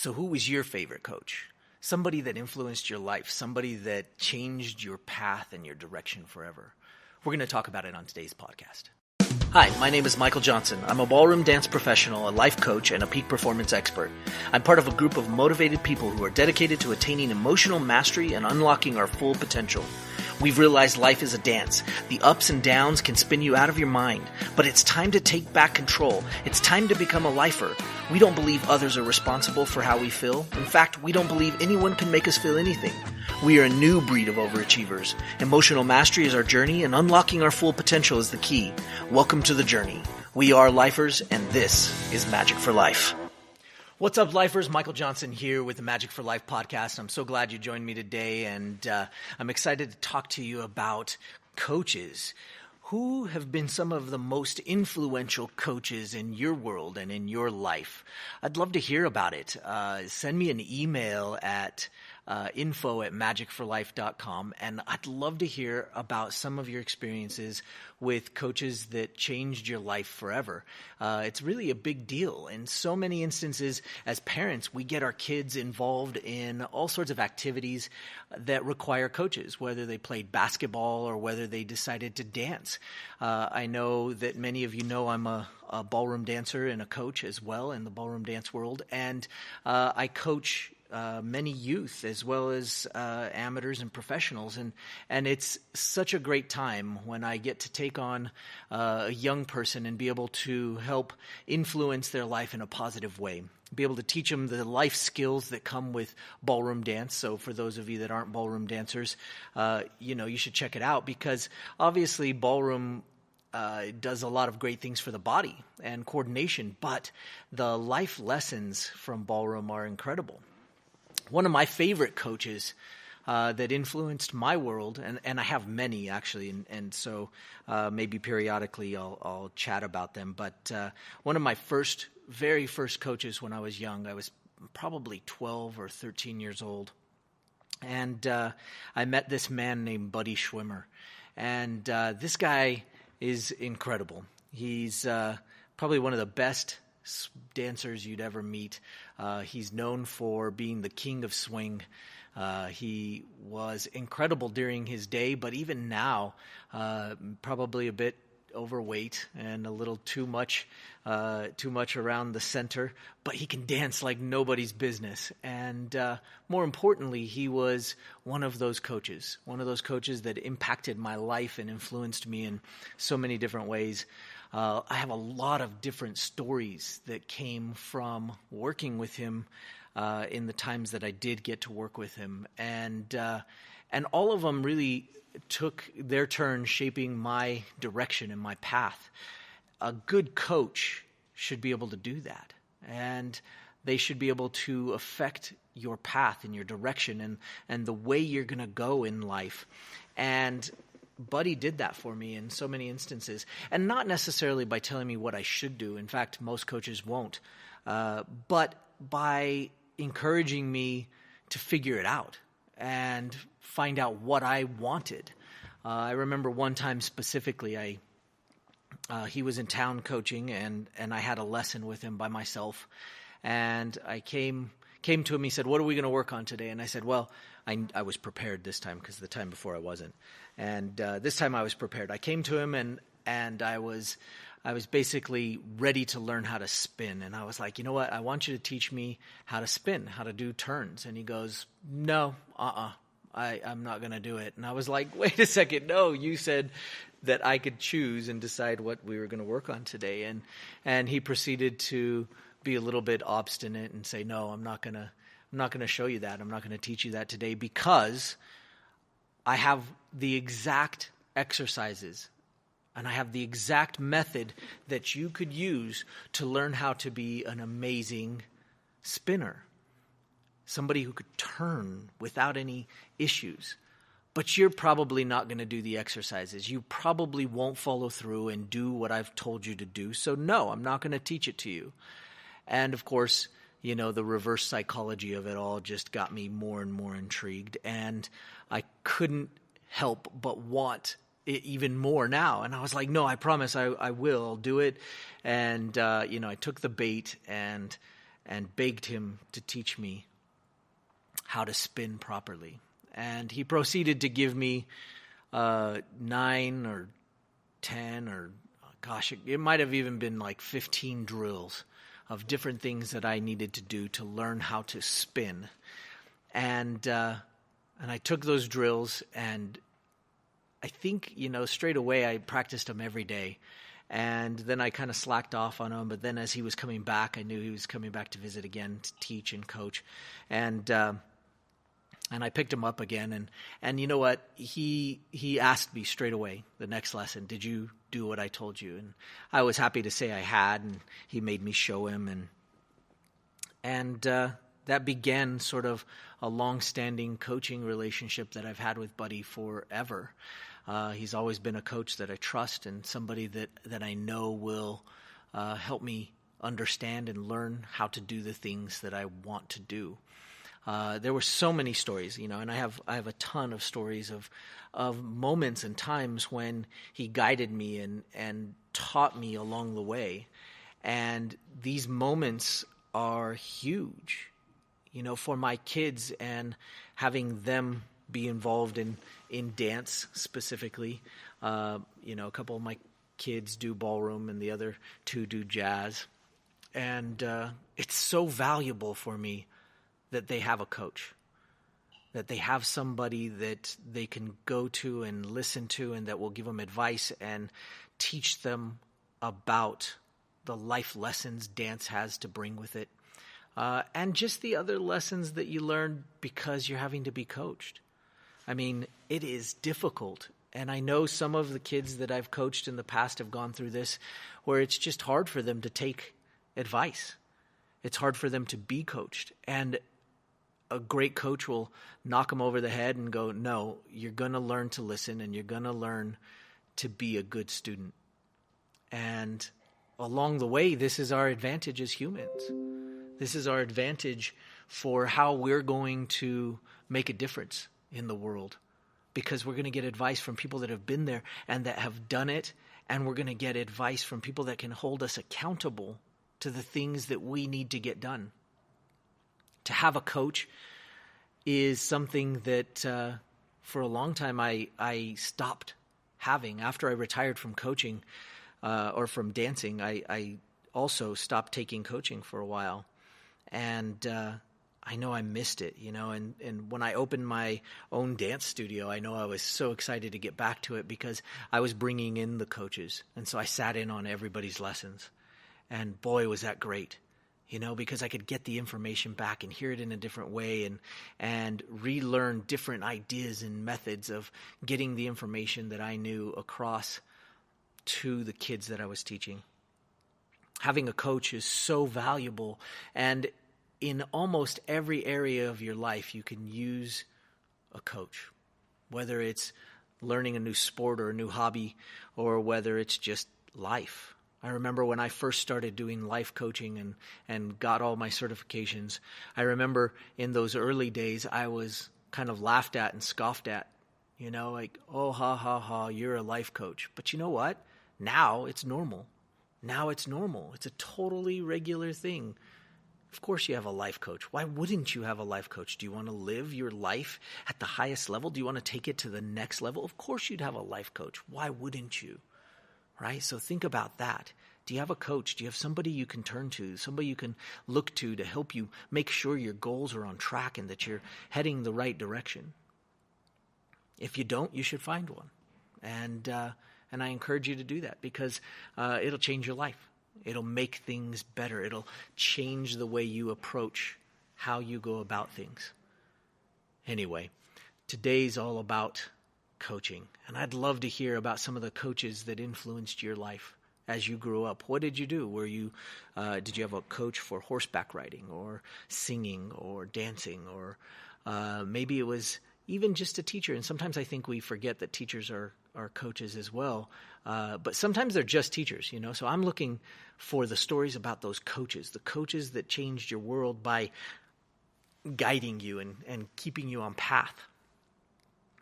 So who was your favorite coach? Somebody that influenced your life, somebody that changed your path and your direction forever. We're going to talk about it on today's podcast. Hi, my name is Michael Johnson. I'm a ballroom dance professional, a life coach, and a peak performance expert. I'm part of a group of motivated people who are dedicated to attaining emotional mastery and unlocking our full potential. We've realized life is a dance. The ups and downs can spin you out of your mind, but it's time to take back control. It's time to become a lifer. We don't believe others are responsible for how we feel. In fact, we don't believe anyone can make us feel anything. We are a new breed of overachievers. Emotional mastery is our journey, and unlocking our full potential is the key. Welcome to the journey. We are lifers, and this is Majic for Life. What's up, lifers? Michael Johnson here with the Majic for Life podcast. I'm so glad you joined me today, and I'm excited to talk to you about coaches. Who have been some of the most influential coaches in your world and in your life? I'd love to hear about it. Send me an email at info@magicforlife.com, and I'd love to hear about some of your experiences with coaches that changed your life forever. It's really a big deal. In so many instances, as parents, we get our kids involved in all sorts of activities that require coaches, whether they played basketball or whether they decided to dance. I know that many of you know I'm a ballroom dancer and a coach as well in the ballroom dance world, and I coach many youth as well as amateurs and professionals, and it's such a great time when I get to take on a young person and be able to help influence their life in a positive way, be able to teach them the life skills that come with ballroom dance. So for those of you that aren't ballroom dancers, you should check it out, because obviously ballroom does a lot of great things for the body and coordination, but the life lessons from ballroom are incredible. One of my favorite coaches that influenced my world, and I have many actually, and so maybe periodically I'll chat about them, but one of my very first coaches when I was young, I was probably 12 or 13 years old, and I met this man named Buddy Schwimmer, and this guy is incredible. He's probably one of the best dancers you'd ever meet. He's known for being the king of swing. He was incredible during his day, but even now, probably a bit overweight and a little too much around the center, but he can dance like nobody's business. And more importantly, he was one of those coaches that impacted my life and influenced me in so many different ways. I have a lot of different stories that came from working with him in the times that I did get to work with him, and all of them really took their turn shaping my direction and my path. A good coach should be able to do that, and they should be able to affect your path and your direction and the way you're going to go in life. And Buddy did that for me in so many instances, and not necessarily by telling me what I should do. In fact, most coaches won't, but by encouraging me to figure it out and find out what I wanted. I remember one time specifically, he was in town coaching, and I had a lesson with him by myself, and I came to him. He said, "What are we going to work on today?" And I said, well, I was prepared this time, because the time before I wasn't. And this time I was prepared. I came to him, and I was basically ready to learn how to spin. And I was like, you know what? I want you to teach me how to spin, how to do turns. And he goes, no, I'm not going to do it. And I was like, wait a second. No, you said that I could choose and decide what we were going to work on today. And he proceeded to be a little bit obstinate and say, no, I'm not going to show you that. I'm not going to teach you that today, because I have the exact exercises and I have the exact method that you could use to learn how to be an amazing spinner. Somebody who could turn without any issues. But you're probably not going to do the exercises. You probably won't follow through and do what I've told you to do. So no, I'm not going to teach it to you. And of course, the reverse psychology of it all just got me more and more intrigued. And I couldn't help but want it even more now. And I was like, no, I promise I will. I'll do it. And, I took the bait and and begged him to teach me how to spin properly. And he proceeded to give me 9 or 10 or, gosh, it might have even been like 15 drills of different things that I needed to do to learn how to spin. And I took those drills, and I think, straight away I practiced them every day. And then I kind of slacked off on him. But then as he was coming back, I knew he was coming back to visit again, to teach and coach. And I picked him up again. And you know what? He asked me straight away the next lesson, did you do what I told you? And I was happy to say I had. And he made me show him. And that began sort of a long-standing coaching relationship that I've had with Buddy forever. He's always been a coach that I trust, and somebody that I know will help me understand and learn how to do the things that I want to do. There were so many stories, and I have a ton of stories of moments and times when he guided me and taught me along the way. And these moments are huge, for my kids, and having them be involved in dance specifically. A couple of my kids do ballroom and the other 2 do jazz. And it's so valuable for me that they have a coach, that they have somebody that they can go to and listen to and that will give them advice and teach them about the life lessons dance has to bring with it. And just the other lessons that you learn because you're having to be coached. I mean, it is difficult. And I know some of the kids that I've coached in the past have gone through this, where it's just hard for them to take advice. It's hard for them to be coached. And a great coach will knock them over the head and go, no, you're going to learn to listen, and you're going to learn to be a good student. And along the way, this is our advantage as humans. This is our advantage for how we're going to make a difference in the world, because we're going to get advice from people that have been there and that have done it, and we're going to get advice from people that can hold us accountable to the things that we need to get done. To have a coach is something that for a long time I stopped having. After I retired from coaching or from dancing, I also stopped taking coaching for a while. And I know I missed it, and when I opened my own dance studio, I know I was so excited to get back to it because I was bringing in the coaches. And so I sat in on everybody's lessons. And boy, was that great, because I could get the information back and hear it in a different way and relearn different ideas and methods of getting the information that I knew across to the kids that I was teaching. Having a coach is so valuable, and in almost every area of your life, you can use a coach, whether it's learning a new sport or a new hobby, or whether it's just life. I remember when I first started doing life coaching and got all my certifications, I remember in those early days, I was kind of laughed at and scoffed at, like, oh, ha, ha, ha, you're a life coach. But you know what? Now it's normal. Now it's normal. It's a totally regular thing. Of course you have a life coach. Why wouldn't you have a life coach? Do you want to live your life at the highest level? Do you want to take it to the next level? Of course you'd have a life coach. Why wouldn't you? Right? So think about that. Do you have a coach? Do you have somebody you can turn to, somebody you can look to help you make sure your goals are on track and that you're heading the right direction? If you don't, you should find one. And I encourage you to do that because it'll change your life. It'll make things better. It'll change the way you approach how you go about things. Anyway, today's all about coaching. And I'd love to hear about some of the coaches that influenced your life as you grew up. What did you do? Did you have a coach for horseback riding or singing or dancing? Or maybe it was even just a teacher. And sometimes I think we forget that teachers are coaches as well. But sometimes they're just teachers, So I'm looking for the stories about those coaches, the coaches that changed your world by guiding you and keeping you on path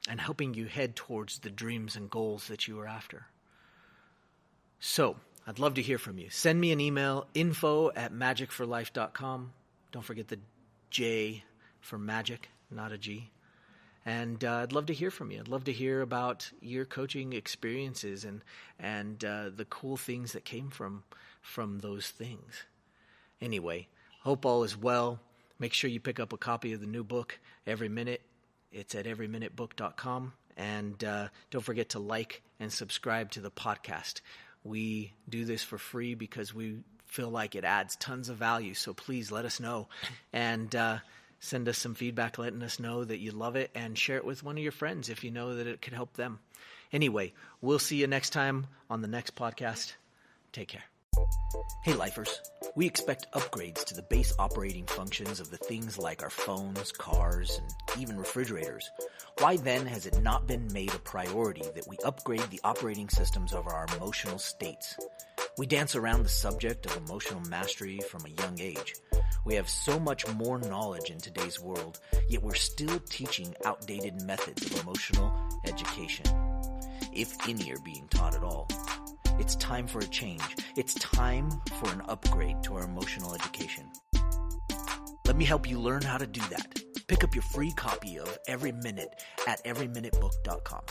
and helping you head towards the dreams and goals that you are after. So I'd love to hear from you. Send me an email, info@magicforlife.com. Don't forget the J for Magic, not a G. And I'd love to hear from you. I'd love to hear about your coaching experiences and the cool things that came from those things. Anyway, hope all is well. Make sure you pick up a copy of the new book, Every Minute. It's at everyminutebook.com. And don't forget to like and subscribe to the podcast. We do this for free because we feel like it adds tons of value. So please let us know. And send us some feedback letting us know that you love it, and share it with one of your friends if you know that it could help them. Anyway, we'll see you next time on the next podcast. Take care. Hey lifers, we expect upgrades to the base operating functions of the things like our phones, cars, and even refrigerators. Why then has it not been made a priority that we upgrade the operating systems of our emotional states? We dance around the subject of emotional mastery from a young age. We have so much more knowledge in today's world, yet we're still teaching outdated methods of emotional education, if any are being taught at all. It's time for a change. It's time for an upgrade to our emotional education. Let me help you learn how to do that. Pick up your free copy of Every Minute at everyminutebook.com.